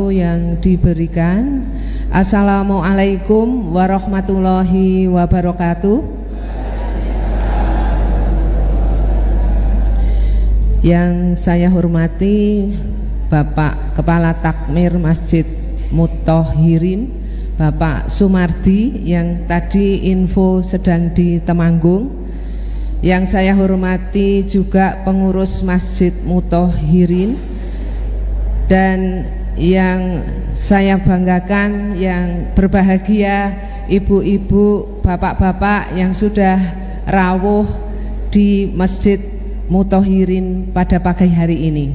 yang diberikan. Assalamualaikum warahmatullahi wabarakatuh. Yang saya hormati Bapak Kepala Takmir Masjid Muthohirin, Bapak Sumardi yang tadi info sedang di Temanggung. Yang saya hormati juga pengurus Masjid Muthohirin, dan yang saya banggakan, yang berbahagia ibu-ibu, bapak-bapak yang sudah rawuh di Masjid Muthohirin pada pagi hari ini.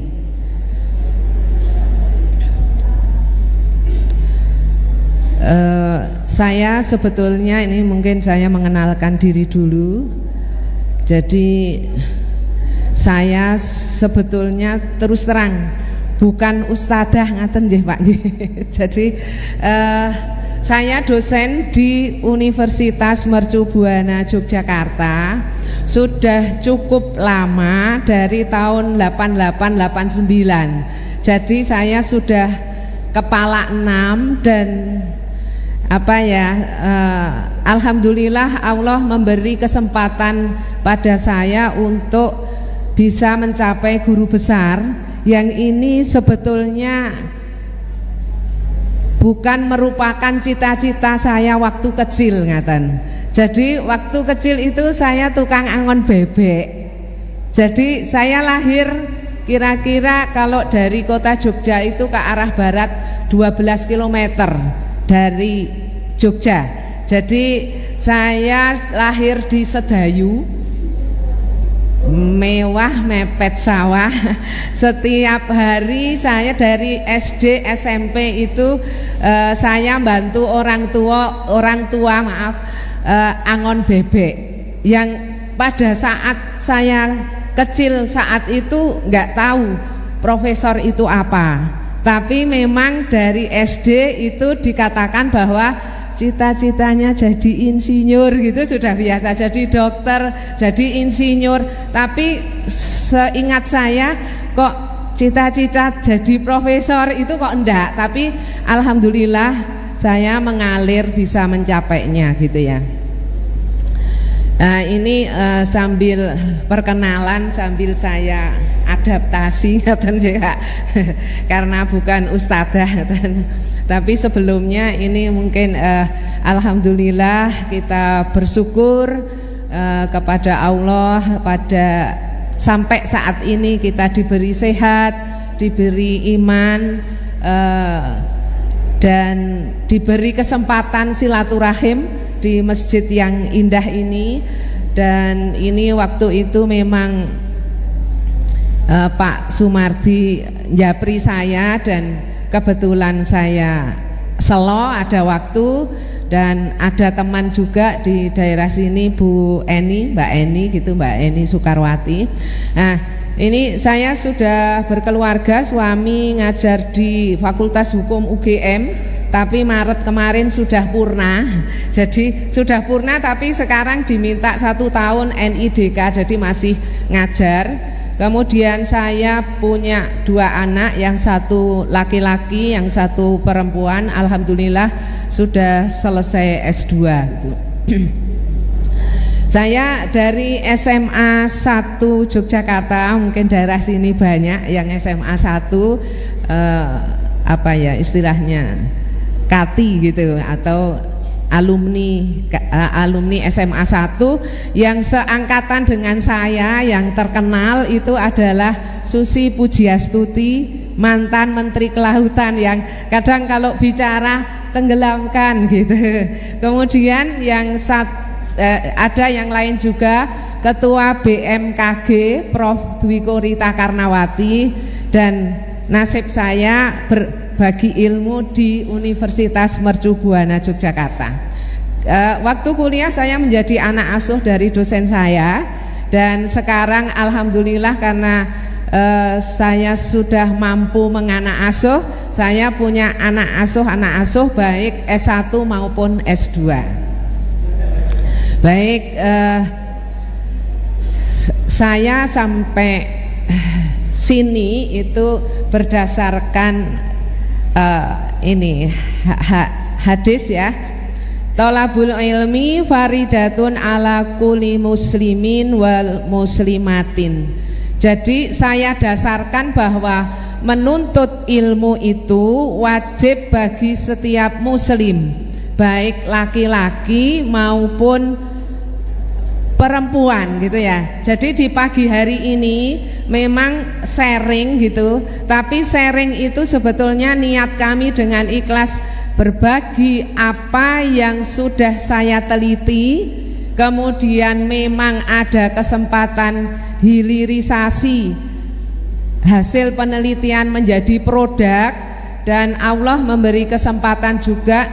Saya sebetulnya ini mungkin saya mengenalkan diri dulu. Jadi saya sebetulnya terus terang bukan ustadzah ngaten nggih Pak. Jadi saya dosen di Universitas Mercubuana Yogyakarta sudah cukup lama, dari tahun 88-89. Jadi saya sudah kepala 6 dan alhamdulillah Allah memberi kesempatan pada saya untuk bisa mencapai guru besar. Yang ini sebetulnya bukan merupakan cita-cita saya waktu kecil ngaten. Jadi waktu kecil itu saya tukang angon bebek. Jadi saya lahir kira-kira kalau dari kota Jogja itu ke arah barat 12 km dari Jogja. Jadi saya lahir di Sedayu, mewah mepet sawah. Setiap hari saya dari SD SMP itu saya bantu orang tua angon bebek. Yang pada saat saya kecil saat itu nggak tahu profesor itu apa. Tapi memang dari SD itu dikatakan bahwa cita-citanya jadi insinyur gitu, sudah biasa, jadi dokter, jadi insinyur. Tapi seingat saya kok cita-cita jadi profesor itu kok enggak. Tapi alhamdulillah saya mengalir bisa mencapainya gitu ya. Nah ini sambil perkenalan, sambil saya adaptasi karena bukan ustadzah. Tapi sebelumnya ini mungkin alhamdulillah kita bersyukur kepada Allah pada sampai saat ini kita diberi sehat, diberi iman, dan diberi kesempatan silaturahim di masjid yang indah ini. Dan ini waktu itu memang Pak Sumardi japri saya, dan kebetulan saya selo ada waktu, dan ada teman juga di daerah sini, Bu Eni, Mbak Eni gitu, Mbak Eni Soekarwati. Nah ini saya sudah berkeluarga, suami ngajar di Fakultas Hukum UGM, tapi Maret kemarin sudah purna. Jadi sudah purna tapi sekarang diminta 1 tahun NIDK, jadi masih ngajar. Kemudian saya punya 2 anak, yang satu laki-laki, yang satu perempuan. Alhamdulillah sudah selesai S2 gitu. Saya dari SMA 1 Yogyakarta, mungkin daerah sini banyak yang SMA 1 istilahnya Kati gitu, atau alumni SMA 1 yang seangkatan dengan saya. Yang terkenal itu adalah Susi Pujiastuti, mantan Menteri Kelautan, yang kadang kalau bicara tenggelamkan gitu. Kemudian yang ada yang lain juga, Ketua BMKG Prof. Dwiko Rita Karnawati, dan nasib saya berbagi ilmu di Universitas Mercubuana Yogyakarta. Waktu kuliah saya menjadi anak asuh dari dosen saya, dan sekarang alhamdulillah karena saya sudah mampu menganak asuh, saya punya anak asuh baik S1 maupun S2. Baik, saya sampai sini itu berdasarkan ini hadis ya. Thalabul ilmi faridatun ala kulli muslimin wal muslimatin. Jadi saya dasarkan bahwa menuntut ilmu itu wajib bagi setiap muslim, baik laki-laki maupun perempuan gitu ya. Jadi di pagi hari ini memang sharing gitu, tapi sharing itu sebetulnya niat kami dengan ikhlas berbagi apa yang sudah saya teliti, kemudian memang ada kesempatan hilirisasi hasil penelitian menjadi produk, dan Allah memberi kesempatan juga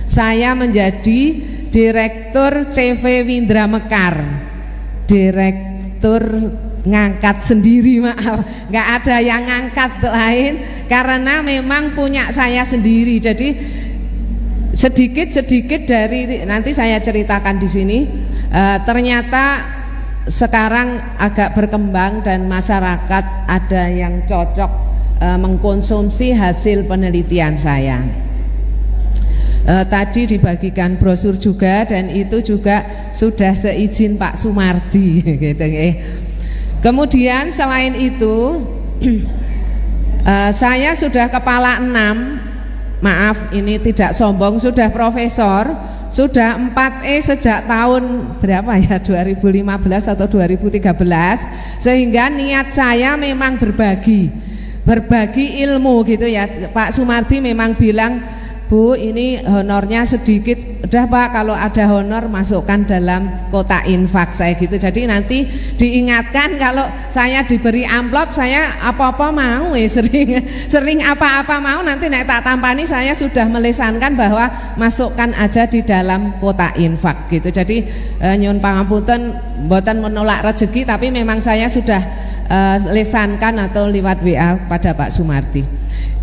saya menjadi Direktur CV Windra Mekar. Direktur ngangkat sendiri, maaf, nggak ada yang ngangkat lain karena memang punya saya sendiri. Jadi sedikit dari nanti saya ceritakan di sini. Ternyata sekarang agak berkembang dan masyarakat ada yang cocok mengkonsumsi hasil penelitian saya. Tadi dibagikan brosur juga, dan itu juga sudah seizin Pak Sumardi gitu. Kemudian selain itu saya sudah kepala 6, maaf ini tidak sombong, sudah profesor, sudah 4E sejak tahun berapa ya, 2015 atau 2013, sehingga niat saya memang berbagi ilmu gitu ya. Pak Sumardi memang bilang, Bu, ini honornya sedikit, udah Pak, kalau ada honor masukkan dalam kotak infak saya gitu. Jadi nanti diingatkan kalau saya diberi amplop, saya apa-apa mau, sering apa-apa mau, nanti nek tak tampani saya sudah melesankan bahwa masukkan aja di dalam kotak infak gitu. Jadi nyun pangapunten mboten menolak rezeki, tapi memang saya sudah lesankan atau lewat WA pada Pak Sumardi.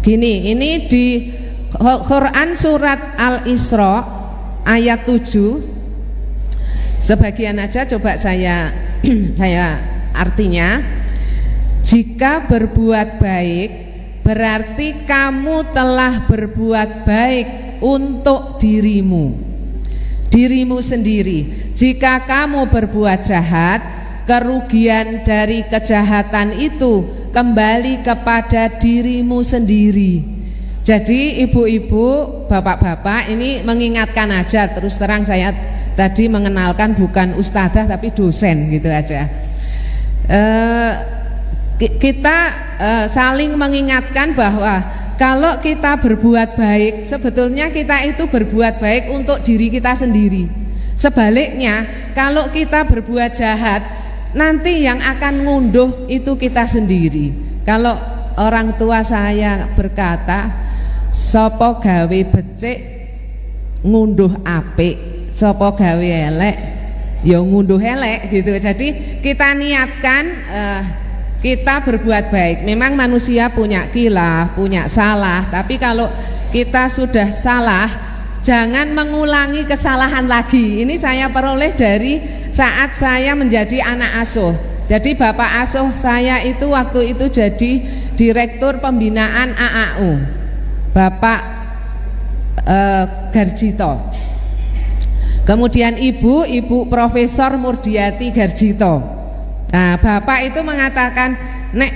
Gini, ini di Quran surat Al-Isra ayat 7, sebagian aja coba saya artinya. Jika berbuat baik berarti kamu telah berbuat baik untuk dirimu sendiri. Jika kamu berbuat jahat, kerugian dari kejahatan itu kembali kepada dirimu sendiri. Jadi ibu-ibu, bapak-bapak, ini mengingatkan aja, terus terang saya tadi mengenalkan bukan ustadzah tapi dosen gitu aja. Kita saling mengingatkan bahwa kalau kita berbuat baik, sebetulnya kita itu berbuat baik untuk diri kita sendiri. Sebaliknya, kalau kita berbuat jahat, nanti yang akan ngunduh itu kita sendiri. Kalau orang tua saya berkata, sopo gawe becik ngunduh apik, sopo gawe elek ya ngunduh elek gitu. Jadi kita niatkan kita berbuat baik. Memang manusia punya khilaf, punya salah, tapi kalau kita sudah salah, jangan mengulangi kesalahan lagi. Ini saya peroleh dari saat saya menjadi anak asuh. Jadi bapak asuh saya itu waktu itu jadi Direktur Pembinaan AAU, Bapak Garjito. Kemudian ibu Profesor Murdiati Garjito. Nah, bapak itu mengatakan, nek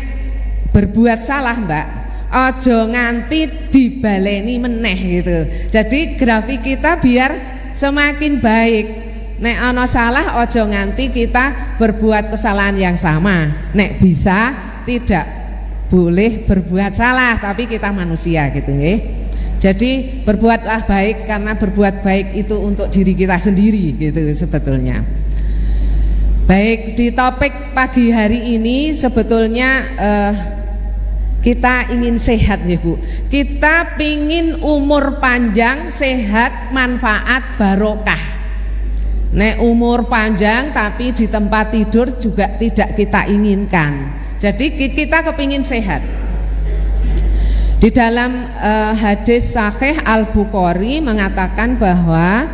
berbuat salah mbak, ojo nganti dibaleni meneh gitu. Jadi grafik kita biar semakin baik. Nek ono salah ojo nganti kita berbuat kesalahan yang sama. Nek bisa tidak boleh berbuat salah, tapi kita manusia gitu nggih. Jadi berbuatlah baik, karena berbuat baik itu untuk diri kita sendiri gitu sebetulnya. Baik, di topik pagi hari ini sebetulnya kita ingin sehat ya Bu. Kita pingin umur panjang, sehat, manfaat, barokah. Nek umur panjang tapi di tempat tidur juga tidak kita inginkan. Jadi kita kepingin sehat. Di dalam hadis sahih Al-Bukhari mengatakan bahwa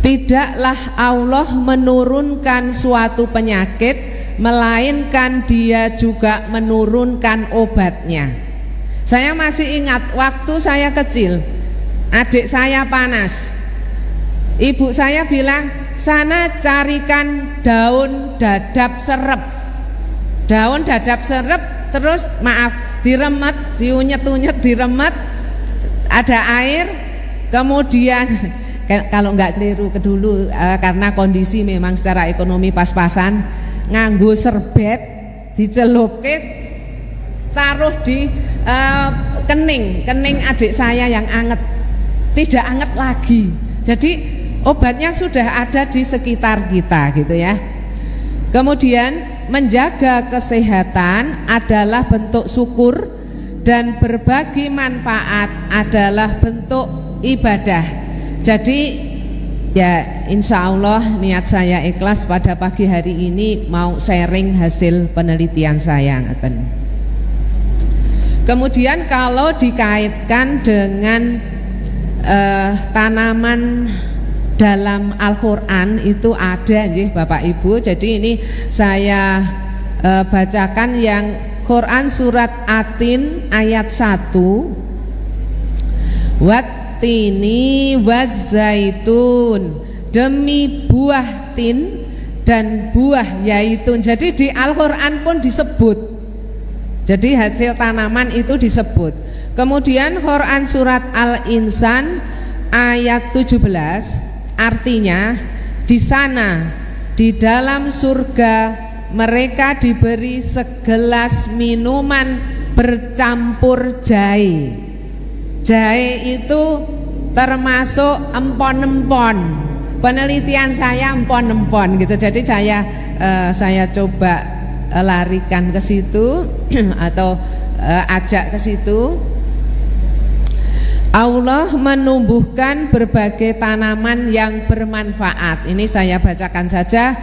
tidaklah Allah menurunkan suatu penyakit melainkan Dia juga menurunkan obatnya. Saya masih ingat waktu saya kecil, adik saya panas. Ibu saya bilang, sana carikan daun dadap serep. Daun dadap serep, terus maaf, diremet, diunyet-unyet, diremet, ada air, kemudian kalau nggak keliru ke dulu karena kondisi memang secara ekonomi pas-pasan, nganggo serbet dicelupke, taruh di kening adik saya yang anget, tidak anget lagi. Jadi obatnya sudah ada di sekitar kita gitu ya. Kemudian menjaga kesehatan adalah bentuk syukur dan berbagi manfaat adalah bentuk ibadah. Jadi ya insya Allah niat saya ikhlas pada pagi hari ini mau sharing hasil penelitian saya. Kemudian kalau dikaitkan dengan tanaman dalam Al-Quran itu ada Bapak Ibu. Jadi ini saya bacakan yang Quran surat Atin ayat 1. Wattini wazzaitun, demi buah tin dan buah yaitun. Jadi di Al-Quran pun disebut. Jadi hasil tanaman itu disebut. Kemudian Quran surat Al-Insan ayat 17, artinya di sana di dalam surga mereka diberi segelas minuman bercampur jahe. Jahe itu termasuk empon-empon. Penelitian saya empon-empon gitu. Jadi saya coba larikan ke situ atau ajak ke situ. Allah menumbuhkan berbagai tanaman yang bermanfaat. Ini saya bacakan saja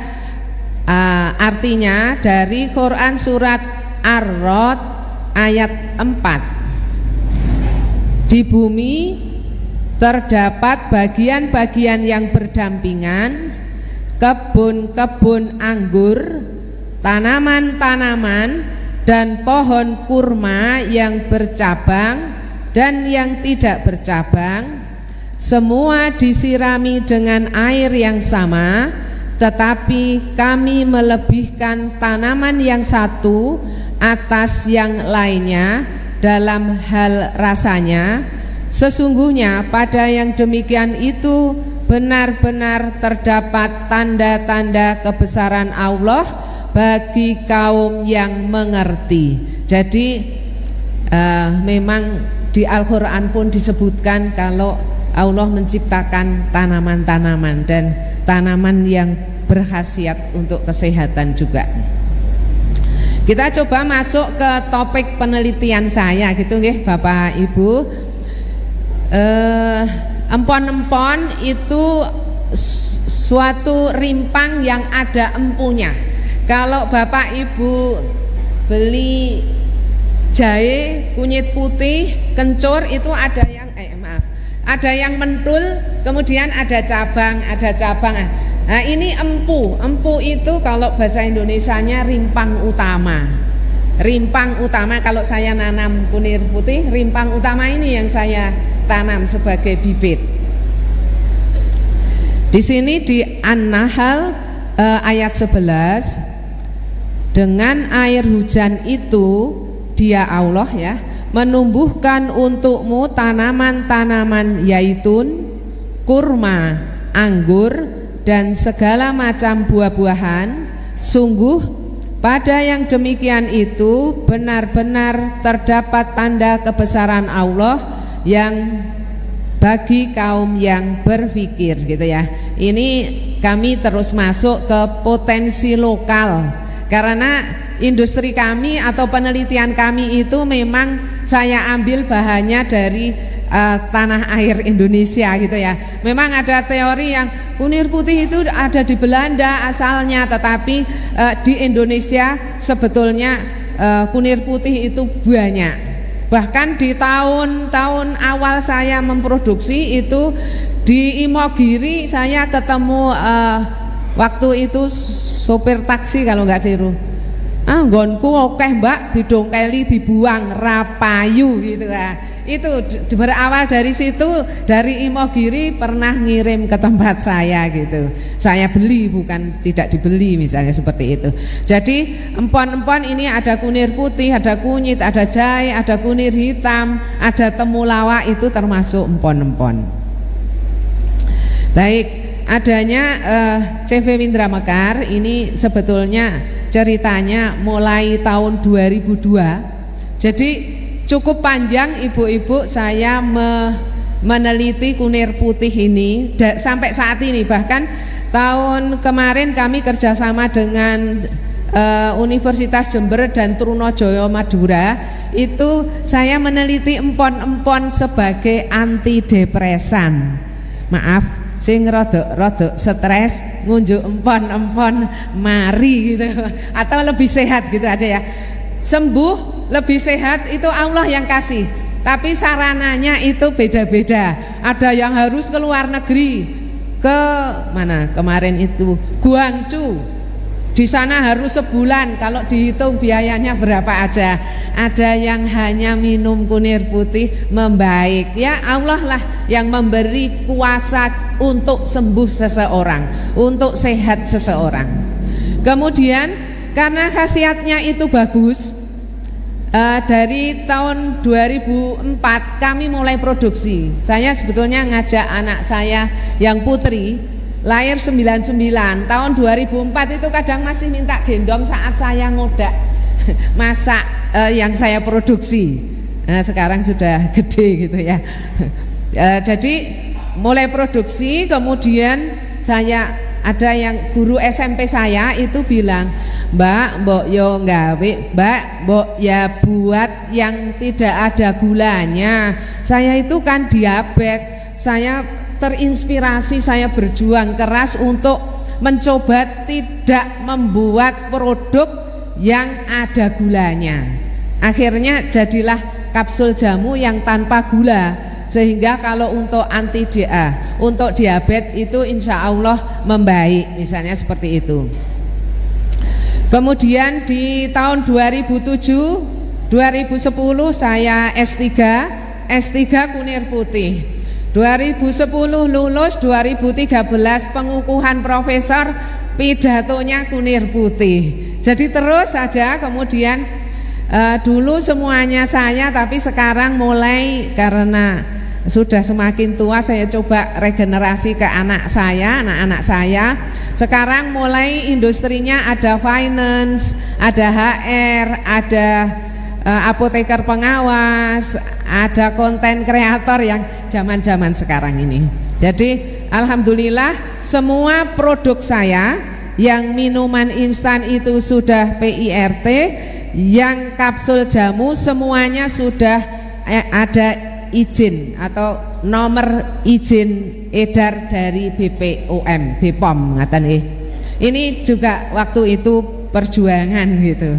artinya dari Quran surat Ar-Rod ayat 4. Di bumi terdapat bagian-bagian yang berdampingan, kebun-kebun anggur, tanaman-tanaman dan pohon kurma yang bercabang dan yang tidak bercabang, semua disirami dengan air yang sama, tetapi kami melebihkan tanaman yang satu atas yang lainnya dalam hal rasanya. Sesungguhnya pada yang demikian itu benar-benar terdapat tanda-tanda kebesaran Allah bagi kaum yang mengerti. Jadi memang di Al-Quran pun disebutkan kalau Allah menciptakan tanaman-tanaman dan tanaman yang berkhasiat untuk kesehatan juga. Kita coba masuk ke topik penelitian saya gitu nggih Bapak Ibu. Empon-empon itu suatu rimpang yang ada empunya. Kalau Bapak Ibu beli jahe kunyit putih kencur itu ada yang ada yang mentul, kemudian ada cabang. Nah ini empu itu kalau bahasa Indonesianya rimpang utama. Rimpang utama kalau saya nanam kunir putih, rimpang utama ini yang saya tanam sebagai bibit. Di sini di An-Nahl ayat 11, dengan air hujan itu Dia Allah ya menumbuhkan untukmu tanaman-tanaman yaitun, kurma, anggur dan segala macam buah-buahan. Sungguh pada yang demikian itu benar-benar terdapat tanda kebesaran Allah yang bagi kaum yang berpikir gitu ya. Ini kami terus masuk ke potensi lokal karena industri kami atau penelitian kami itu memang saya ambil bahannya dari tanah air Indonesia gitu ya. Memang ada teori yang kunir putih itu ada di Belanda asalnya, tetapi di Indonesia sebetulnya kunir putih itu banyak. Bahkan di tahun-tahun awal saya memproduksi itu di Imogiri saya ketemu waktu itu sopir taksi kalau nggak tiru. nggonku akeh Mbak, didongkeli dibuang rapayu gitu itu berawal dari situ, dari Imogiri pernah ngirim ke tempat saya gitu, saya beli bukan tidak dibeli misalnya seperti itu. Jadi empon-empon ini ada kunir putih, ada kunyit, ada jahe, ada kunir hitam, ada temulawak, itu termasuk empon-empon. Baik, adanya CV Windra Mekar ini sebetulnya ceritanya mulai tahun 2002. Jadi cukup panjang ibu-ibu saya meneliti kunir putih ini sampai saat ini. Bahkan tahun kemarin kami kerjasama dengan Universitas Jember dan Trunojoyo Madura. Itu saya meneliti empon-empon sebagai antidepresan. Maaf, sing rodok stres ngunjuk empon-empon mari gitu, atau lebih sehat gitu aja ya. Sembuh lebih sehat itu Allah yang kasih, tapi sarananya itu beda-beda. Ada yang harus ke luar negeri, ke mana kemarin itu Guangzhou, di sana harus sebulan, kalau dihitung biayanya berapa aja. Ada yang hanya minum kunir putih membaik. Ya Allah lah yang memberi kuasa untuk sembuh seseorang, untuk sehat seseorang. Kemudian karena khasiatnya itu bagus, dari tahun 2004 kami mulai produksi. Saya sebetulnya ngajak anak saya yang putri, lahir 99, tahun 2004 itu kadang masih minta gendong saat saya ngodak masak yang saya produksi. Nah, sekarang sudah gede gitu ya. Jadi mulai produksi, kemudian saya ada yang guru SMP saya itu bilang, mbok yo nggawe, mbok ya buat yang tidak ada gulanya. Saya itu kan diabetes, saya terinspirasi, saya berjuang keras untuk mencoba tidak membuat produk yang ada gulanya. Akhirnya jadilah kapsul jamu yang tanpa gula, sehingga kalau untuk untuk diabetes itu insya Allah membaik, misalnya seperti itu. Kemudian di tahun 2007, 2010 saya S3 kunir putih. 2010 lulus, 2013 pengukuhan profesor, pidatonya kunir putih. Jadi terus saja. Kemudian dulu semuanya saya, tapi sekarang mulai karena sudah semakin tua saya coba regenerasi ke anak saya. Sekarang mulai industrinya ada finance, ada HR, ada apoteker pengawas, ada konten kreator yang zaman-zaman sekarang ini. Jadi alhamdulillah semua produk saya yang minuman instan itu sudah PIRT, yang kapsul jamu semuanya sudah ada izin atau nomor izin edar dari BPOM ngaten nggih. Ini juga waktu itu perjuangan gitu.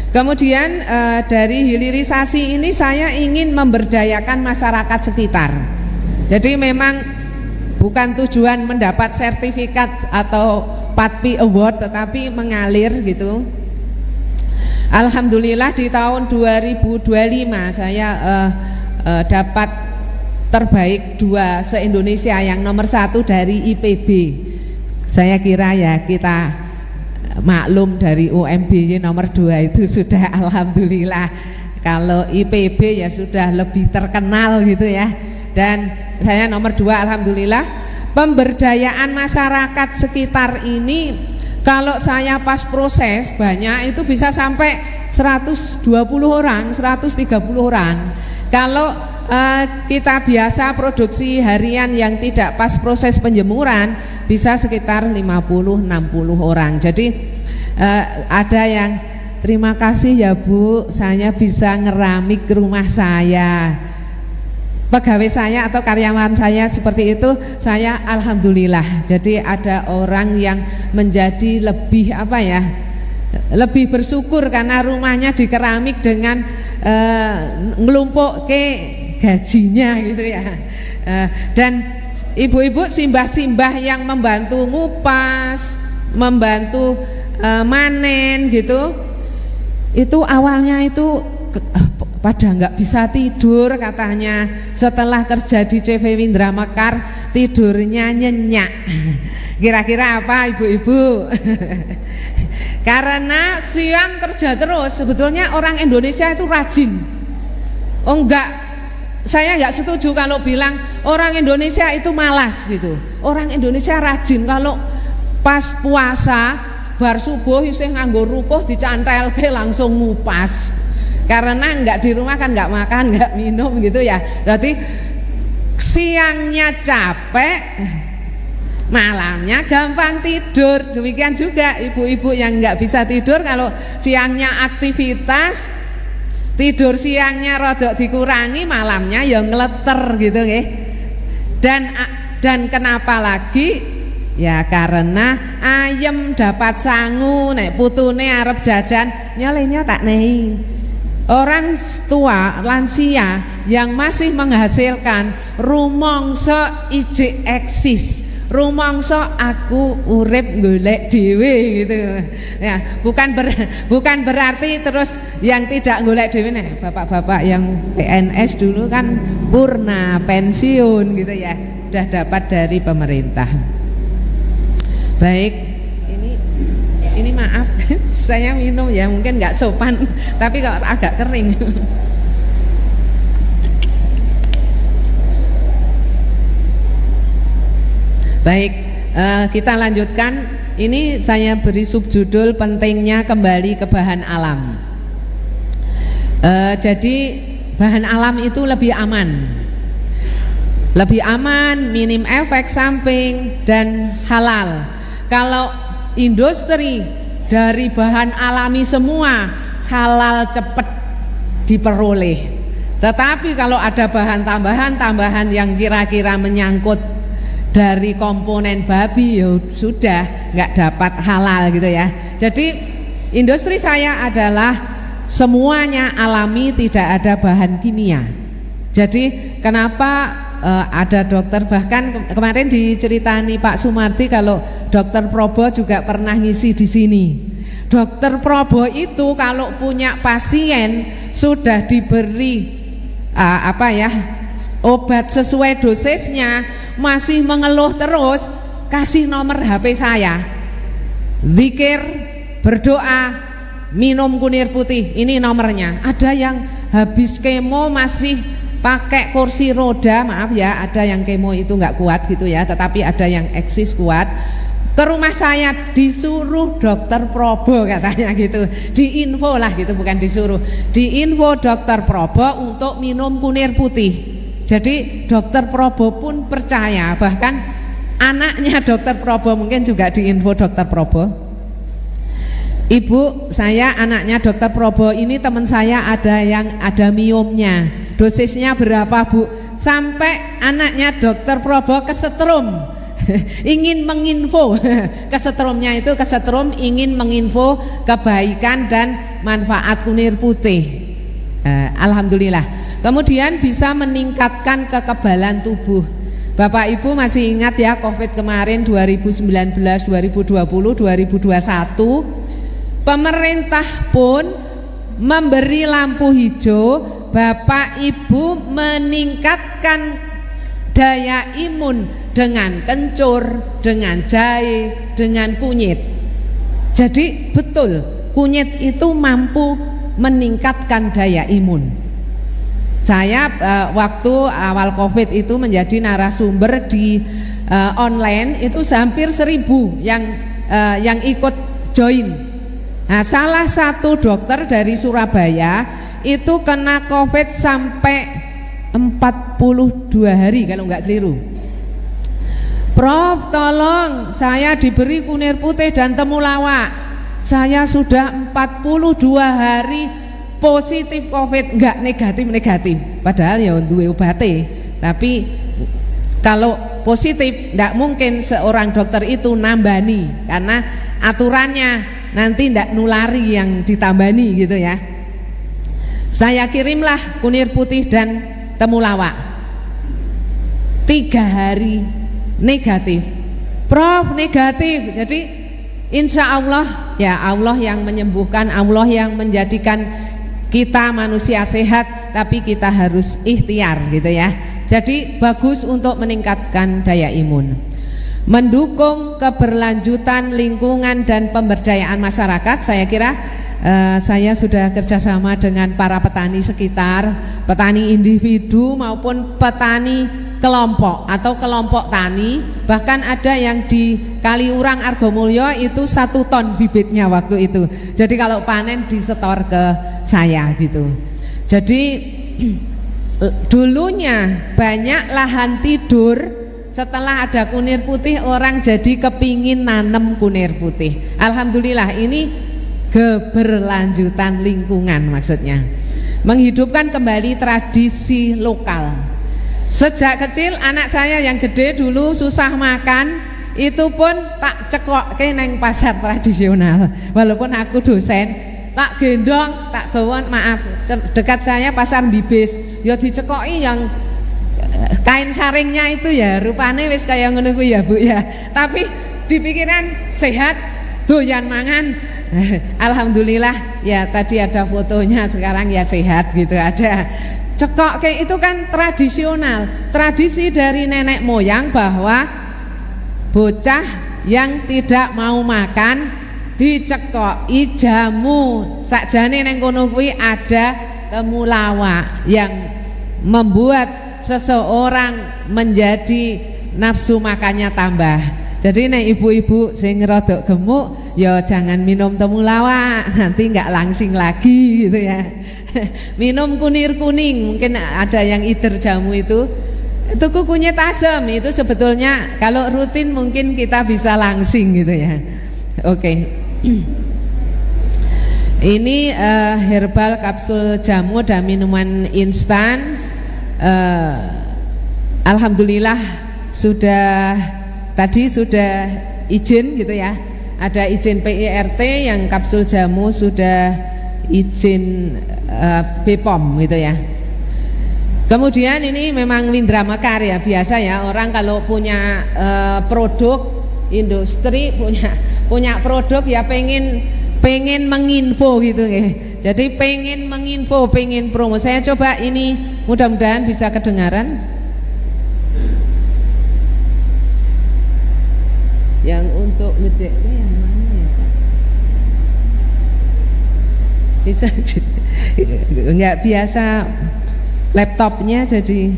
Kemudian dari hilirisasi ini saya ingin memberdayakan masyarakat sekitar. Jadi memang bukan tujuan mendapat sertifikat atau PATPI Award, tetapi mengalir gitu. Alhamdulillah di tahun 2025 saya dapat terbaik 2 se-Indonesia, yang nomor 1 dari IPB. Saya kira ya kita maklum dari UMB nomor 2 itu sudah alhamdulillah. Kalau IPB ya sudah lebih terkenal gitu ya. Dan saya nomor 2 alhamdulillah. Pemberdayaan masyarakat sekitar ini kalau saya pas proses banyak itu bisa sampai 120 orang, 130 orang. Kalau kita biasa produksi harian yang tidak pas proses penjemuran bisa sekitar 50-60 orang. Jadi ada yang terima kasih ya Bu, saya bisa ngeramik rumah saya. Pegawai saya atau karyawan saya seperti itu, saya alhamdulillah. Jadi ada orang yang menjadi lebih lebih bersyukur karena rumahnya dikeramik dengan ngelumpuk ke gajinya gitu ya. Dan ibu-ibu simbah-simbah yang membantu ngupas, membantu manen gitu, Itu awalnya itu pada nggak bisa tidur katanya. Setelah kerja di CV Windra Mekar tidurnya nyenyak. Kira-kira apa ibu-ibu? Karena siang kerja terus. Sebetulnya orang Indonesia itu rajin. Oh enggak, saya nggak setuju kalau bilang orang Indonesia itu malas gitu. Orang Indonesia rajin. Kalau pas puasa bar subuh isih nganggo rukuh dicantelke langsung ngupas. Karena enggak di rumah kan enggak makan, enggak minum gitu ya. Berarti siangnya capek, malamnya gampang tidur. Demikian juga ibu-ibu yang enggak bisa tidur, kalau siangnya aktivitas, tidur siangnya rodok dikurangi, malamnya ya ngeleter gitu nggih. Dan kenapa lagi? Ya karena ayem dapat sangu, nek putune arep jajan nyalenya tak nehi. Orang tua, lansia yang masih menghasilkan rumangsa ijik eksis, rumangsa aku urip golek dhewe gitu. Ya, bukan berarti terus yang tidak golek dhewe nih, bapak-bapak yang PNS dulu kan purna pensiun gitu ya, sudah dapat dari pemerintah. Baik. Ini maaf, saya minum ya, mungkin nggak sopan, tapi kalau agak kering. Baik, kita lanjutkan. Ini saya beri subjudul pentingnya kembali ke bahan alam. Jadi bahan alam itu lebih aman, minim efek samping dan halal. Kalau industri dari bahan alami semua halal cepat diperoleh. Tetapi kalau ada bahan tambahan yang kira-kira menyangkut dari komponen babi, ya sudah nggak dapat halal gitu ya. Jadi industri saya adalah semuanya alami, tidak ada bahan kimia. Jadi kenapa ada dokter, bahkan kemarin diceritani Pak Sumarti kalau dokter Probo juga pernah ngisi di sini. Dokter Probo itu kalau punya pasien sudah diberi obat sesuai dosisnya masih mengeluh terus, kasih nomor HP saya. Zikir, berdoa, minum kunir putih, ini nomornya. Ada yang habis kemo masih pakai kursi roda, maaf ya, ada yang kemo itu nggak kuat gitu ya, tetapi ada yang eksis kuat. Ke rumah saya disuruh dokter Probo katanya gitu, diinfo lah gitu, bukan disuruh, diinfo dokter Probo untuk minum kunir putih. Jadi dokter Probo pun percaya, bahkan anaknya dokter Probo mungkin juga diinfo dokter Probo. Ibu saya anaknya dokter Probo ini, teman saya ada yang ada miomnya, dosisnya berapa Bu? Sampai anaknya dokter Probo kesetrum ingin menginfo kesetrumnya itu, kesetrum ingin menginfo kebaikan dan manfaat kunir putih. Alhamdulillah. Kemudian bisa meningkatkan kekebalan tubuh. Bapak Ibu masih ingat ya COVID kemarin 2019, 2020, 2021. Pemerintah pun memberi lampu hijau Bapak Ibu meningkatkan daya imun dengan kencur, dengan jahe, dengan kunyit. Jadi betul, kunyit itu mampu meningkatkan daya imun. Saya waktu awal COVID itu menjadi narasumber di online, itu hampir 1000 yang ikut join. Nah, salah satu dokter dari Surabaya itu kena COVID sampai 42 hari kalau nggak keliru. Prof, tolong saya diberi kunir putih dan temulawak. Saya sudah 42 hari positif COVID, nggak negatif. Padahal ya duwe obate. Tapi kalau positif nggak mungkin seorang dokter itu nambani, karena aturannya nanti ndak nulari yang ditambani gitu ya. Saya kirimlah kunir putih dan temulawak. 3 hari negatif. Prof, negatif. Jadi insya Allah ya Allah yang menyembuhkan, Allah yang menjadikan kita manusia sehat, tapi kita harus ikhtiar gitu ya. Jadi bagus untuk meningkatkan daya imun. Mendukung keberlanjutan lingkungan dan pemberdayaan masyarakat, saya kira saya sudah kerjasama dengan para petani sekitar, petani individu maupun petani kelompok atau kelompok tani. Bahkan ada yang di Kaliurang Argomulyo itu 1 ton bibitnya waktu itu. Jadi kalau panen disetor ke saya gitu. Jadi dulunya banyak lahan tidur, setelah ada kunir putih orang jadi kepingin nanam kunir putih. Alhamdulillah ini keberlanjutan lingkungan, maksudnya menghidupkan kembali tradisi lokal. Sejak kecil anak saya yang gede dulu susah makan, itu pun tak cekok ke neng pasar tradisional. Walaupun aku dosen, tak gendong, tak gawon, maaf, dekat saya pasar Bibis, ya dicekoki yang kain saringnya itu ya rupane wis kayak ngono kuwi ya Bu ya. Tapi dipikiran sehat, doyan mangan. Alhamdulillah ya, tadi ada fotonya, sekarang ya sehat gitu aja. Cekok kayak itu kan tradisional, tradisi dari nenek moyang bahwa bocah yang tidak mau makan dicekoki jamu. Sakjane neng kono kuwi ada temulawak yang membuat seseorang menjadi nafsu makannya tambah. Jadi nek ibu-ibu sing rodok gemuk ya jangan minum temulawak, nanti nggak langsing lagi gitu ya. Minum kunir kuning, mungkin ada yang ider jamu itu kunyit asam, itu sebetulnya kalau rutin mungkin kita bisa langsing gitu ya. Oke. Ini herbal kapsul jamu dan minuman instan. Alhamdulillah tadi sudah izin gitu ya. Ada izin PIRT, yang kapsul jamu sudah izin BPOM gitu ya. Kemudian ini memang Windra Mekar ya, biasa ya orang kalau punya produk industri, punya produk ya pengen menginfo gitu ya. Jadi pengen menginfo, pengen promo. Saya coba ini, mudah-mudahan bisa kedengaran. Yang untuk gede yang mana ya Pak? Bisa nggak biasa laptopnya, jadi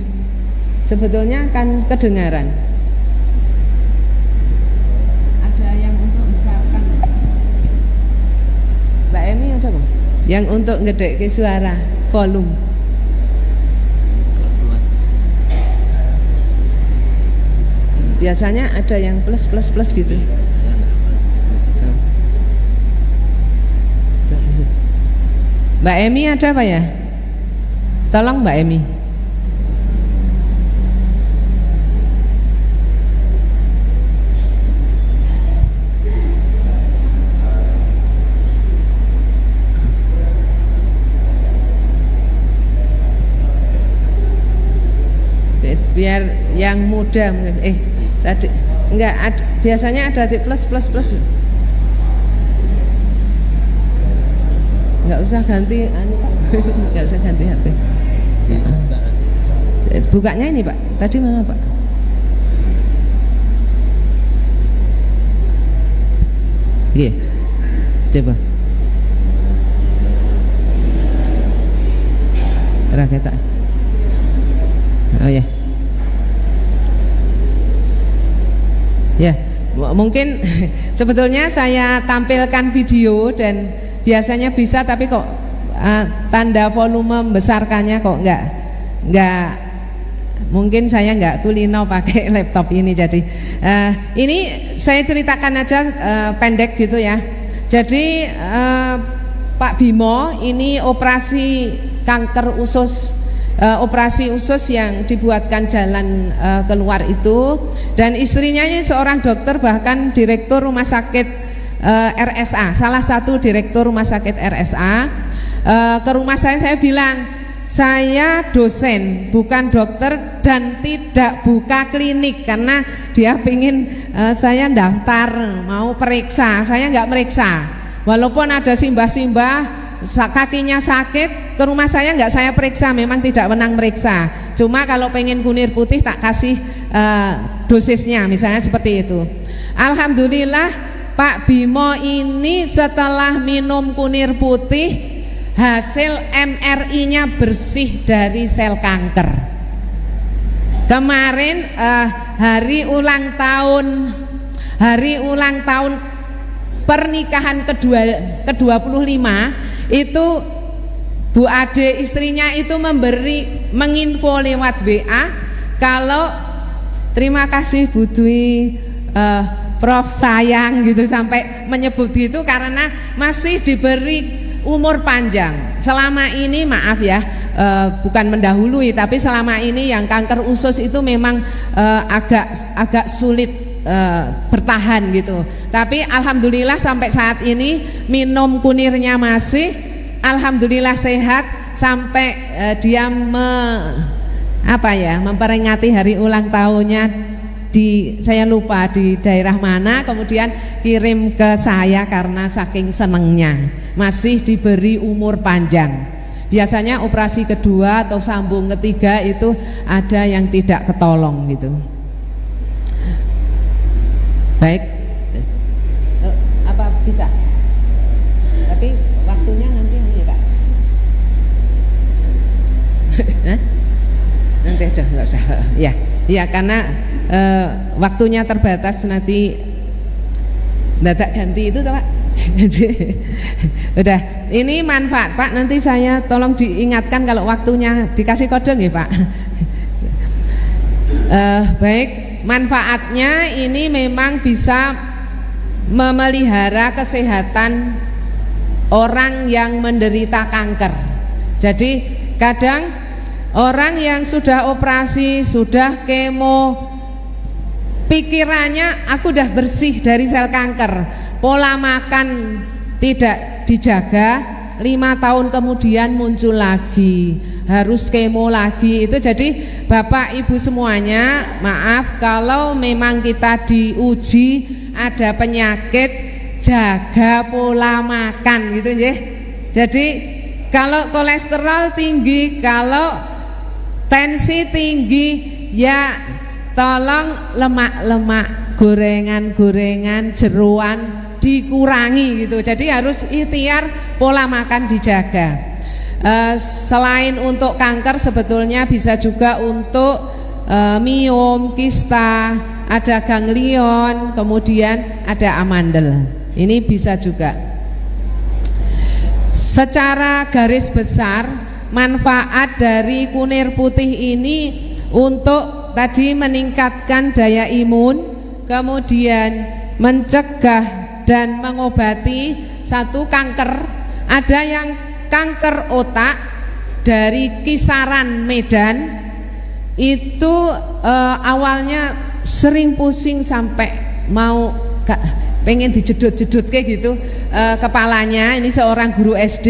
sebetulnya akan kedengaran. Ada yang untuk besarkan, Mbak Emi ada Pak? Yang untuk gede ke suara volume. Biasanya ada yang plus gitu. Mbak Emi ada apa ya? Tolong Mbak Emi. Biar yang muda mungkin. Tadi enggak ada, biasanya ada di plus. Enggak usah ganti enggak usah ganti HP. Ya. Bukanya ini Pak. Tadi mana Pak? Iya. Coba. Terakhir tak. Oh ya. Ya, mungkin sebetulnya saya tampilkan video dan biasanya bisa, tapi kok tanda volume membesarkannya kok enggak, mungkin saya enggak kulino pakai laptop ini. Jadi ini saya ceritakan aja pendek gitu ya. Jadi Pak Bimo ini operasi kanker usus, operasi usus yang dibuatkan jalan keluar itu, dan istrinya ini seorang dokter, bahkan direktur rumah sakit RSA, salah satu direktur rumah sakit RSA. Ke rumah saya bilang, saya dosen bukan dokter dan tidak buka klinik, karena dia pingin saya daftar mau periksa, saya nggak meriksa. walaupun ada simbah-simbah kakinya sakit, ke rumah saya nggak saya periksa, memang tidak wenang meriksa, cuma kalau pengen kunir putih tak kasih dosisnya misalnya seperti itu. Alhamdulillah Pak Bimo ini setelah minum kunir putih hasil MRI-nya bersih dari sel kanker. Kemarin hari ulang tahun pernikahan ke-25 itu Bu Ade istrinya itu menginfo lewat WA kalau terima kasih Bu Dwi, Prof sayang gitu, sampai menyebut gitu karena masih diberi umur panjang. Selama ini maaf ya, bukan mendahului, tapi selama ini yang kanker usus itu memang agak sulit bertahan gitu. Tapi alhamdulillah sampai saat ini minum kunirnya masih, alhamdulillah sehat sampai dia memperingati hari ulang tahunnya saya lupa di daerah mana, kemudian kirim ke saya karena saking senengnya masih diberi umur panjang. Biasanya operasi kedua atau sambung ketiga itu ada yang tidak ketolong gitu. Baik, apa bisa? Tapi waktunya nanti ya Kak. Nanti aja nggak usah. Ya karena waktunya terbatas, nanti dadak ganti itu Pak. Udah, ini manfaat Pak. Nanti saya tolong diingatkan kalau waktunya dikasih kode ya Pak. Baik. Manfaatnya ini memang bisa memelihara kesehatan orang yang menderita kanker. Jadi kadang orang yang sudah operasi, sudah kemo, pikirannya aku udah bersih dari sel kanker, pola makan tidak dijaga, 5 tahun kemudian muncul lagi, harus kemo lagi. Itu jadi Bapak Ibu semuanya, maaf kalau memang kita diuji ada penyakit, jaga pola makan gitu ya. Jadi kalau kolesterol tinggi, kalau tensi tinggi, ya tolong lemak-lemak, gorengan-gorengan, jeroan dikurangi gitu. Jadi harus ikhtiar pola makan dijaga. Selain untuk kanker sebetulnya bisa juga untuk miom, kista, ada ganglion, kemudian ada amandel. Ini bisa juga. Secara garis besar manfaat dari kunir putih ini untuk tadi meningkatkan daya imun, kemudian mencegah dan mengobati satu kanker. Ada yang kanker otak dari kisaran Medan itu awalnya sering pusing sampai mau pengen dijedot-jedot kayak gitu kepalanya. Ini seorang guru SD,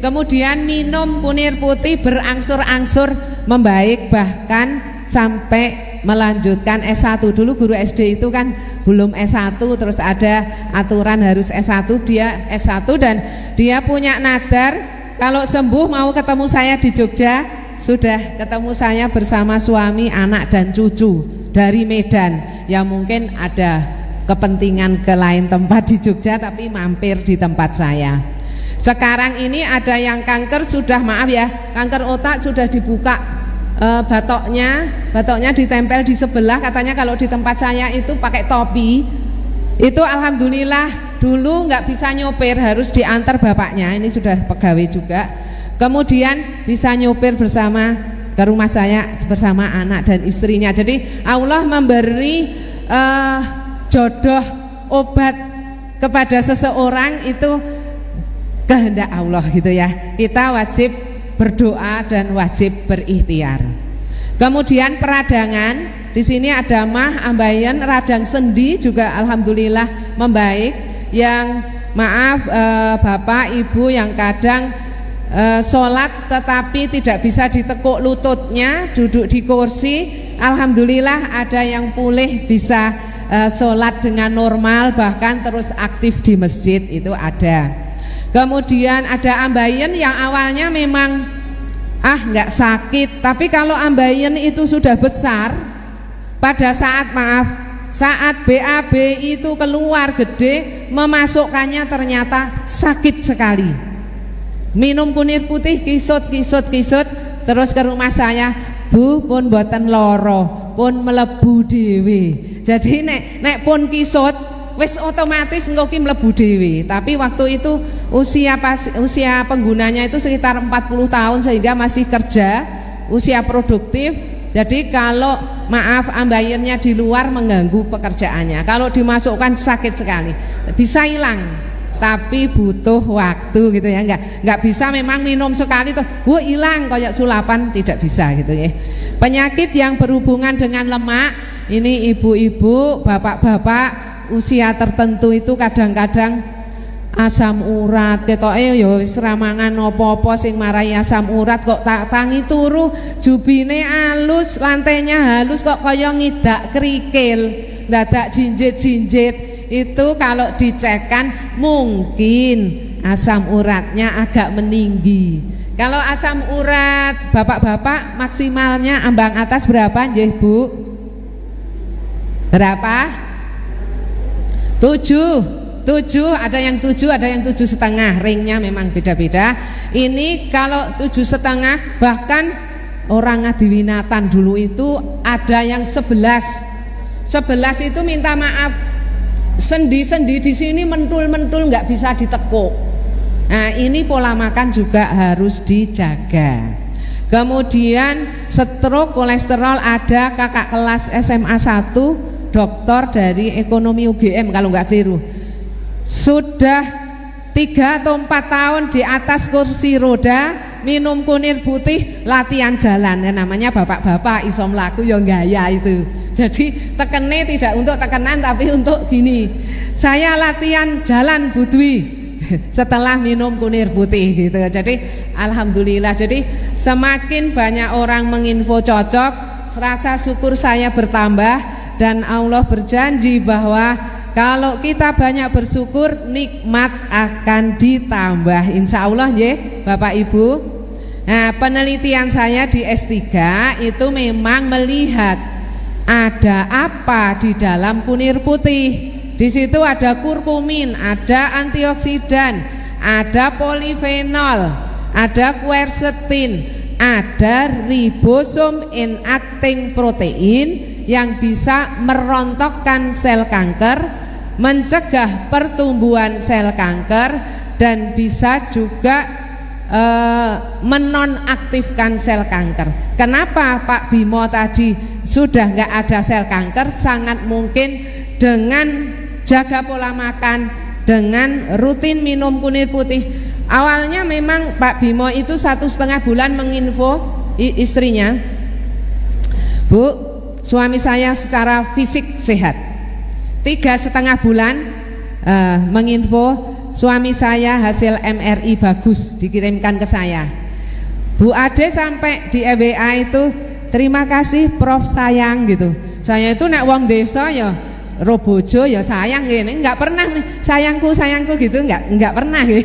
kemudian minum kunir putih berangsur-angsur membaik, bahkan sampai melanjutkan S1. Dulu guru SD itu kan belum S1, terus ada aturan harus S1, dia S1 dan dia punya nadar kalau sembuh mau ketemu saya di Jogja. Sudah ketemu saya bersama suami, anak dan cucu dari Medan, yang mungkin ada kepentingan ke lain tempat di Jogja tapi mampir di tempat saya. Sekarang ini ada yang kanker sudah, maaf ya, kanker otak sudah dibuka batoknya ditempel di sebelah. Katanya kalau di tempat saya itu pakai topi. Itu alhamdulillah dulu nggak bisa nyopir, harus diantar bapaknya. Ini sudah pegawai juga. Kemudian bisa nyopir bersama ke rumah saya bersama anak dan istrinya. Jadi Allah memberi jodoh obat kepada seseorang itu kehendak Allah gitu ya. Kita wajib berdoa dan wajib berikhtiar. Kemudian peradangan, di sini ada mah, ambayan, radang sendi juga alhamdulillah membaik. Yang maaf Bapak Ibu yang kadang sholat tetapi tidak bisa ditekuk lututnya, duduk di kursi, alhamdulillah ada yang pulih bisa sholat dengan normal, bahkan terus aktif di masjid, itu ada. Kemudian ada ambaien yang awalnya memang nggak sakit, tapi kalau ambaien itu sudah besar, pada saat saat BAB itu keluar gede, memasukkannya ternyata sakit sekali. Minum kunir putih kisut, terus ke rumah saya, Bu pun boten loro, pun melebu dewe. Jadi nek pun kisut wis otomatis engko ki mlebu dhewe. Tapi waktu itu usia penggunanya itu sekitar 40 tahun, sehingga masih kerja, usia produktif. Jadi kalau ambayennya di luar mengganggu pekerjaannya. Kalau dimasukkan sakit sekali. Bisa hilang, tapi butuh waktu gitu ya. Enggak bisa memang minum sekali tuh hilang kayak sulapan, tidak bisa gitu ya. Penyakit yang berhubungan dengan lemak, ini ibu-ibu, bapak-bapak usia tertentu itu kadang-kadang asam urat, ketoke ya wis ramangan apa-apa sing marai asam urat, kok tangi turu, jubine halus, lantainya halus, kok kaya ngidak kerikil, dadak jinjit-jinjit. Itu kalau dicekkan mungkin asam uratnya agak meninggi. Kalau asam urat bapak-bapak maksimalnya ambang atas berapa nggih Bu? Berapa? 7, ada yang 7, ada yang 7,5. Ringnya memang beda-beda. Ini kalau 7,5, bahkan orang Ngadiwinatan dulu itu ada yang 11 itu minta maaf, sendi-sendi di sini mentul-mentul, nggak bisa ditekuk. Nah ini pola makan juga harus dijaga. Kemudian stroke, kolesterol, ada kakak kelas SMA 1, doktor dari ekonomi UGM kalau nggak keliru, sudah 3 atau 4 tahun di atas kursi roda, minum kunir putih, latihan jalan. Ya, namanya bapak-bapak iso mlaku ya gaya itu. Jadi tekene tidak untuk tekenan, tapi untuk gini, saya latihan jalan Bu Dwi setelah minum kunir putih gitu. Jadi alhamdulillah, jadi semakin banyak orang menginfo cocok, rasa syukur saya bertambah. Dan Allah berjanji bahwa kalau kita banyak bersyukur, nikmat akan ditambah, insya Allah ya Bapak Ibu. Nah penelitian saya di S3 itu memang melihat ada apa di dalam kunir putih. Di situ ada kurkumin, ada antioksidan, ada polifenol, ada quercetin, ada ribosom enacting protein yang bisa merontokkan sel kanker, mencegah pertumbuhan sel kanker, dan bisa juga menonaktifkan sel kanker. Kenapa Pak Bimo tadi sudah nggak ada sel kanker? Sangat mungkin dengan jaga pola makan, dengan rutin minum kunir putih. Awalnya memang Pak Bimo itu 1,5 bulan menginfo istrinya, Bu, suami saya secara fisik sehat. 3,5 bulan menginfo suami saya hasil MRI bagus, dikirimkan ke saya. Bu Ade sampai di EWA itu, terima kasih Prof sayang gitu. Saya itu nek wong desa ya robojo ya sayang gini, nggak pernah sayangku gitu, nggak pernah gitu.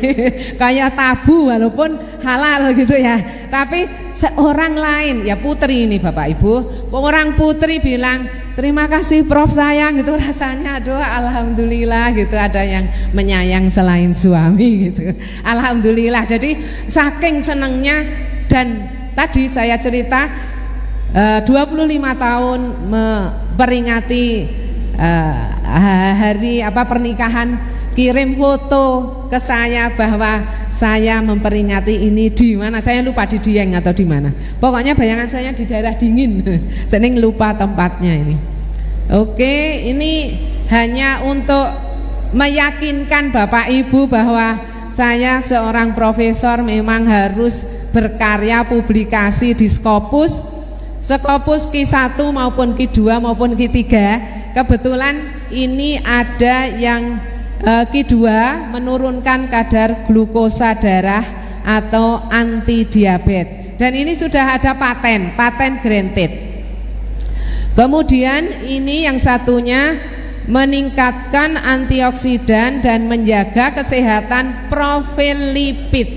Kayak tabu walaupun halal gitu ya. Tapi seorang lain ya putri ini Bapak Ibu, orang putri bilang terima kasih Prof sayang gitu, rasanya aduh alhamdulillah gitu, ada yang menyayang selain suami gitu. Alhamdulillah. Jadi saking senengnya, dan tadi saya cerita 25 tahun memperingati hari pernikahan, kirim foto ke saya bahwa saya memperingati ini di mana, saya lupa di Dieng atau di mana. Pokoknya bayangan saya di daerah dingin. Saya lupa tempatnya ini. Oke, ini hanya untuk meyakinkan Bapak Ibu bahwa saya seorang profesor memang harus berkarya, publikasi di Scopus Q1 maupun Q2 maupun Q3. Kebetulan ini ada yang Q2 menurunkan kadar glukosa darah atau anti diabetes, dan ini sudah ada paten granted. Kemudian ini yang satunya meningkatkan antioksidan dan menjaga kesehatan profil lipid.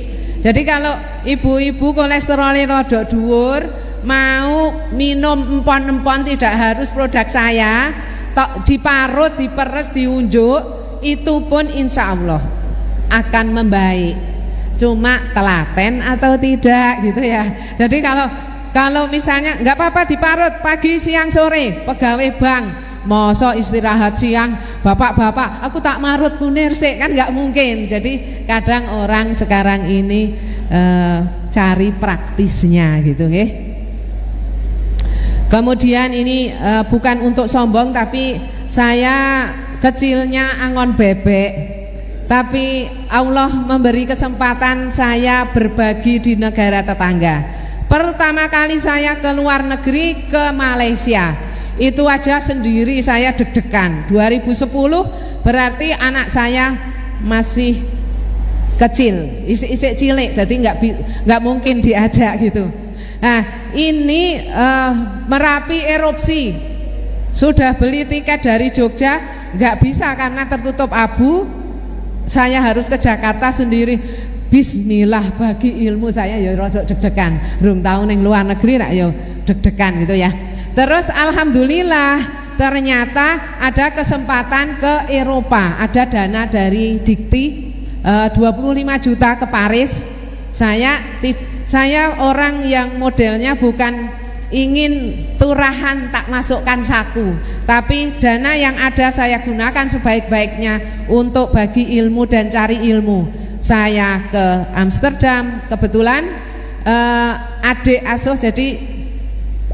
Jadi kalau ibu-ibu kolesterolnya rada dhuwur, mau minum empon-empon tidak harus produk saya, tok diparut, diperes, diunjuk, itu pun insya Allah akan membaik. Cuma telaten atau tidak gitu ya. Jadi kalau misalnya nggak apa-apa diparut pagi, siang, sore, pegawai bank, masa istirahat siang, bapak-bapak, aku tak marut kunir sih, kan nggak mungkin. Jadi kadang orang sekarang ini cari praktisnya gitu, nggih. Kemudian ini bukan untuk sombong, tapi saya kecilnya angon bebek. Tapi Allah memberi kesempatan saya berbagi di negara tetangga. Pertama kali saya ke luar negeri, ke Malaysia, itu aja sendiri saya deg-degan. 2010 berarti anak saya masih kecil, isik-isik cilik, jadi nggak mungkin diajak gitu. Nah ini Merapi erupsi, sudah beli tiket dari Jogja, nggak bisa karena tertutup abu. Saya harus ke Jakarta sendiri. Bismillah, bagi ilmu saya ya rada deg-degan. Belum tahu neng luar negeri nak ya deg-degan gitu ya. Terus alhamdulillah ternyata ada kesempatan ke Eropa. Ada dana dari Dikti 25 juta ke Paris. Saya orang yang modelnya bukan ingin turahan tak masukkan saku, tapi dana yang ada saya gunakan sebaik-baiknya untuk bagi ilmu dan cari ilmu. Saya ke Amsterdam, kebetulan adik asuh, jadi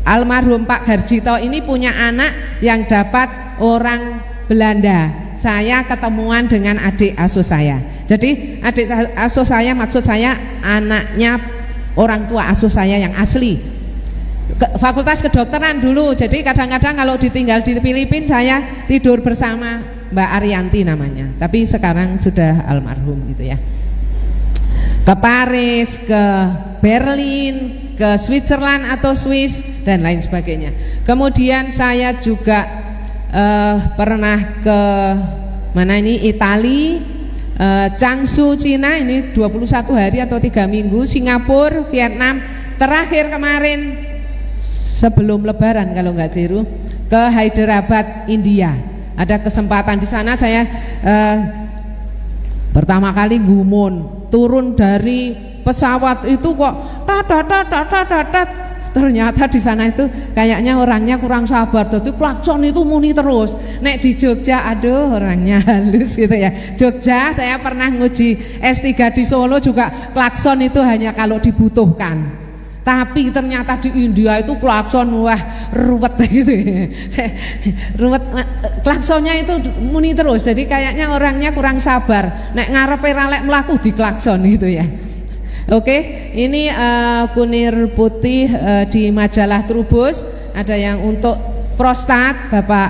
almarhum Pak Garjito ini punya anak yang dapat orang Belanda. Saya ketemuan dengan adik asuh saya. Jadi adik asuh saya, maksud saya anaknya orang tua asuh saya yang asli. Fakultas kedokteran dulu, jadi kadang-kadang kalau ditinggal di Filipina saya tidur bersama Mbak Arianti namanya, tapi sekarang sudah almarhum gitu ya. Ke Paris, ke Berlin, ke Switzerland atau Swiss dan lain sebagainya. Kemudian saya juga pernah ke mana ini, Itali, Changshu Cina, ini 21 hari atau 3 minggu, Singapura, Vietnam, terakhir kemarin sebelum Lebaran kalau nggak keliru ke Hyderabad, India. Ada kesempatan di sana saya pertama kali gumun, turun dari pesawat itu kok ternyata di sana itu kayaknya orangnya kurang sabar, jadi klakson itu muni terus. Nek di Jogja aduh orangnya halus gitu ya. Jogja saya pernah nguji S3 di Solo juga klakson itu hanya kalau dibutuhkan. Tapi ternyata di India itu klakson wah ruwet gitu ya. Ruwet, klaksonnya itu muni terus. Jadi kayaknya orangnya kurang sabar. Nek ngarepe ra lek mlaku di klakson gitu ya. Oke, ini kunir putih di majalah Trubus. Ada yang untuk prostat, Bapak.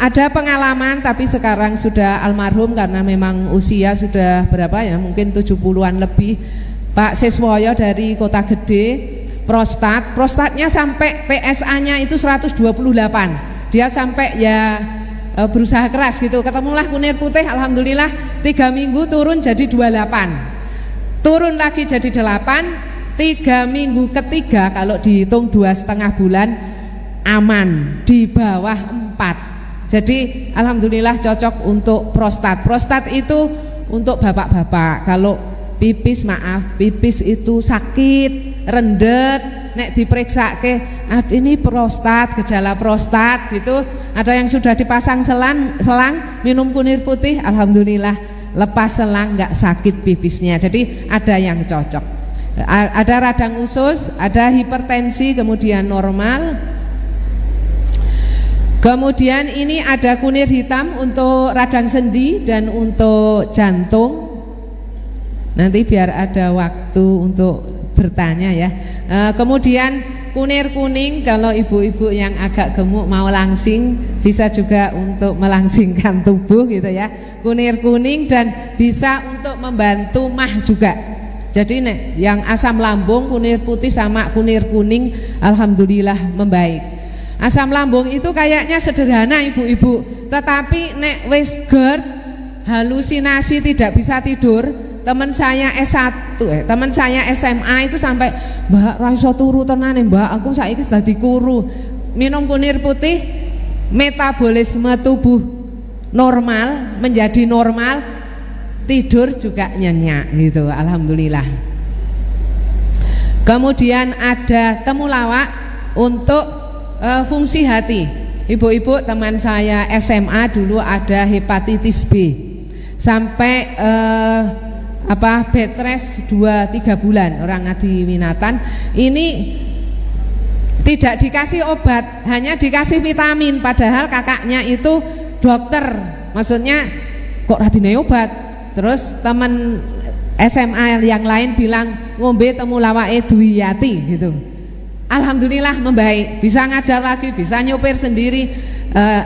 Ada pengalaman tapi sekarang sudah almarhum karena memang usia sudah berapa ya, mungkin 70-an lebih. Pak Siswoyo dari Kota Gede, prostatnya sampai PSA-nya itu 128. Dia sampai ya berusaha keras gitu. Ketemulah kunir putih, alhamdulillah 3 minggu turun jadi 28. Turun lagi jadi 8. 3 minggu ketiga kalau dihitung 2,5 bulan aman, di bawah 4. Jadi alhamdulillah cocok untuk prostat. Prostat itu untuk bapak-bapak. Kalau pipis, maaf, pipis itu sakit, rendet, nek diperiksa ke ini prostat, gejala prostat gitu. Ada yang sudah dipasang selang minum kunir putih, alhamdulillah lepas selang nggak sakit pipisnya. Jadi ada yang cocok. Ada radang usus, ada hipertensi kemudian normal. Kemudian ini ada kunir hitam untuk radang sendi dan untuk jantung. Nanti biar ada waktu untuk bertanya ya. Kemudian kunir kuning, kalau ibu-ibu yang agak gemuk mau langsing bisa juga untuk melangsingkan tubuh gitu ya. Kunir kuning dan bisa untuk membantu mah juga. Jadi yang asam lambung, kunir putih sama kunir kuning alhamdulillah membaik. Asam lambung itu kayaknya sederhana ibu-ibu, tetapi nek wis GERD, halusinasi, tidak bisa tidur. Teman saya S1, teman saya SMA itu sampai, "Mbak, ra iso turu tenane, Mbak, aku saiki sudah dikuru." Minum kunir putih, metabolisme tubuh normal, menjadi normal, tidur juga nyenyak gitu, alhamdulillah. Kemudian ada temulawak untuk fungsi hati. Ibu-ibu, teman saya SMA dulu ada hepatitis B sampai bed rest 2-3 bulan, orang Ngadi Winatan. Ini tidak dikasih obat, hanya dikasih vitamin, padahal kakaknya itu dokter. Maksudnya kok radine obat. Terus teman SMA yang lain bilang ngombe temulawak Dwiyati gitu. Alhamdulillah membaik, bisa ngajar lagi, bisa nyopir sendiri.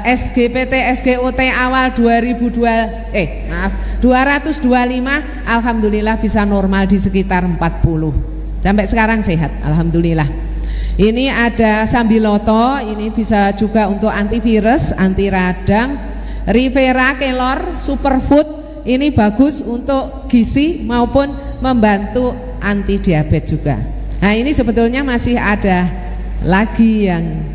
SGPT, SGOT awal 225, alhamdulillah bisa normal di sekitar 40. Sampai sekarang sehat, alhamdulillah. Ini ada Sambiloto, ini bisa juga untuk antivirus, anti radang. Rivera Kelor Superfood, ini bagus untuk gizi maupun membantu anti diabetes juga. Nah, ini sebetulnya masih ada lagi yang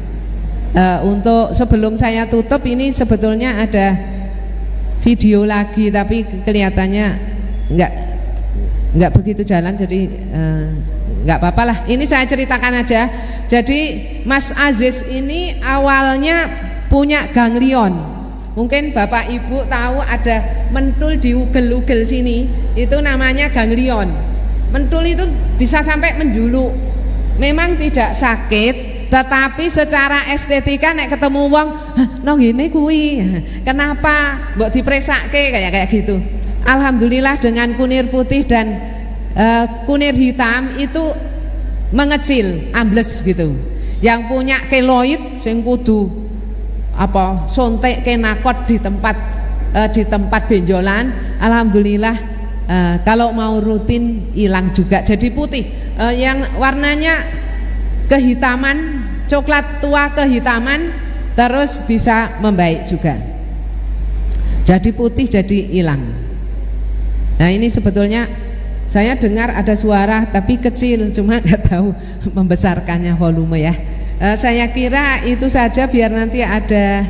untuk sebelum saya tutup, ini sebetulnya ada video lagi, tapi kelihatannya nggak begitu jalan, jadi nggak apa-apa lah. Ini saya ceritakan aja. Jadi Mas Aziz ini awalnya punya ganglion. Mungkin Bapak Ibu tahu ada mentul di ugel-ugel sini, itu namanya ganglion. Mentul itu bisa sampai menjuluk. Memang tidak sakit, tetapi secara estetika nek ketemu wong, "Nong ngene kuwi. Kenapa? Mbok dipresake kayak gitu." Alhamdulillah dengan kunir putih dan kunir hitam itu mengecil, ambles gitu. Yang punya keloid sing kudu sontek kenakot di tempat benjolan, alhamdulillah kalau mau rutin hilang juga, jadi putih. Yang warnanya kehitaman, coklat tua kehitaman, terus bisa membaik juga. Jadi putih, jadi hilang. Nah, ini sebetulnya saya dengar ada suara tapi kecil, cuma nggak tahu membesarkannya volume ya. Saya kira itu saja, biar nanti ada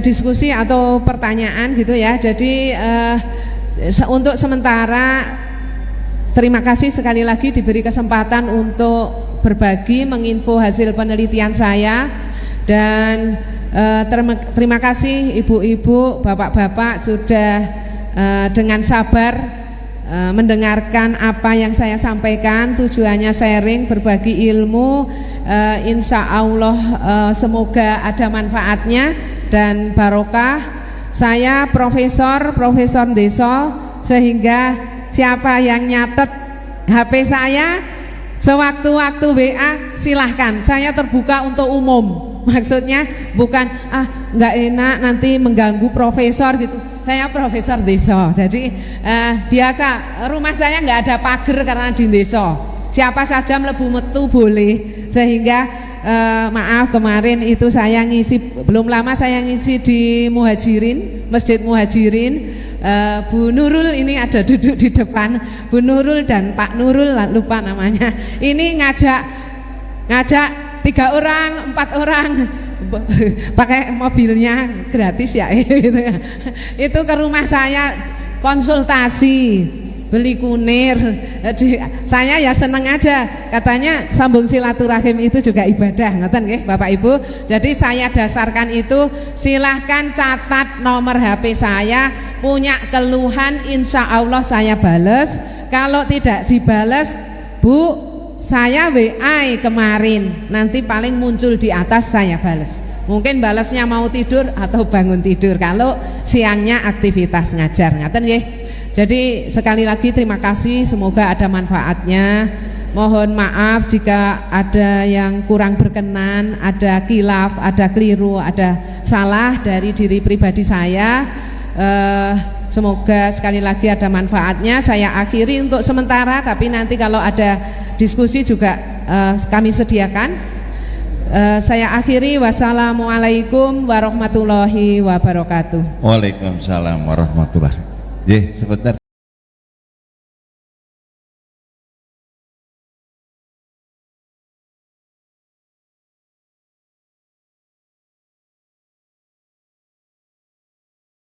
diskusi atau pertanyaan gitu ya. Jadi untuk sementara terima kasih sekali lagi diberi kesempatan untuk berbagi, menginfo hasil penelitian saya. Dan terima kasih ibu-ibu, bapak-bapak sudah dengan sabar mendengarkan apa yang saya sampaikan. Tujuannya sharing, berbagi ilmu. Insya Allah semoga ada manfaatnya dan barokah. Saya profesor Deso, sehingga siapa yang nyatet HP saya sewaktu-waktu WA silahkan, saya terbuka untuk umum. Maksudnya bukan nggak enak nanti mengganggu profesor gitu. Saya Profesor Deso, jadi biasa rumah saya nggak ada pagar karena di Deso. Siapa saja mlebu metu boleh. Sehingga maaf kemarin itu saya ngisi, belum lama saya ngisi di Muhajirin, Masjid Muhajirin. Bu Nurul ini ada duduk di depan, Bu Nurul dan Pak Nurul, lupa namanya. Ini ngajak 3 orang, 4 orang pakai mobilnya gratis ya, gitu ya. Itu ke rumah saya konsultasi, beli kunir. Saya ya seneng aja, katanya sambung silaturahim itu juga ibadah, ngoten nggih Bapak Ibu. Jadi saya dasarkan itu, silahkan catat nomor HP saya, punya keluhan insya Allah saya bales. Kalau tidak dibales, Bu, saya WA kemarin, nanti paling muncul di atas saya bales. Mungkin balasnya mau tidur atau bangun tidur, kalau siangnya aktivitas ngajar, ngaten nggih. Jadi sekali lagi terima kasih, semoga ada manfaatnya. Mohon maaf jika ada yang kurang berkenan, ada khilaf, ada keliru, ada salah dari diri pribadi saya. Semoga sekali lagi ada manfaatnya. Saya akhiri untuk sementara, tapi nanti kalau ada diskusi juga kami sediakan. Saya akhiri, wassalamualaikum warahmatullahi wabarakatuh. Waalaikumsalam warahmatullahi wabarakatuh. Sebentar.